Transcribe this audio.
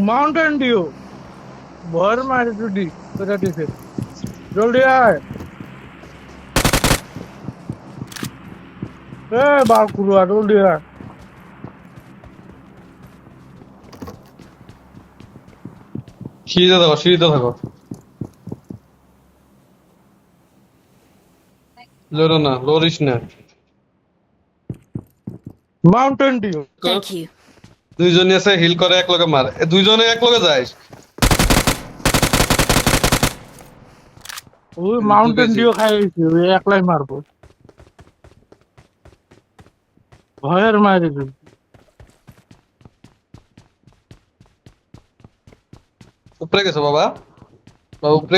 Mountain Dew ভর মারে টুডি ওটা দিছে জলদি আয় এ বাকুড়া জলদি আয় সিঁড়িতে থাকো লড়ো না, লড়িস না। Mountain Dew Thank you. দুইজনে আছে হিল করে এক লগে মার, দুইজনে এক লগে যাইস। ওই এই যে মাউন্টেন ঢুকেছি। ডিউ খাইছি ওই একলাই মারবো ভয়ের মারে উপরে গেছো বাবা, বাবা উপরে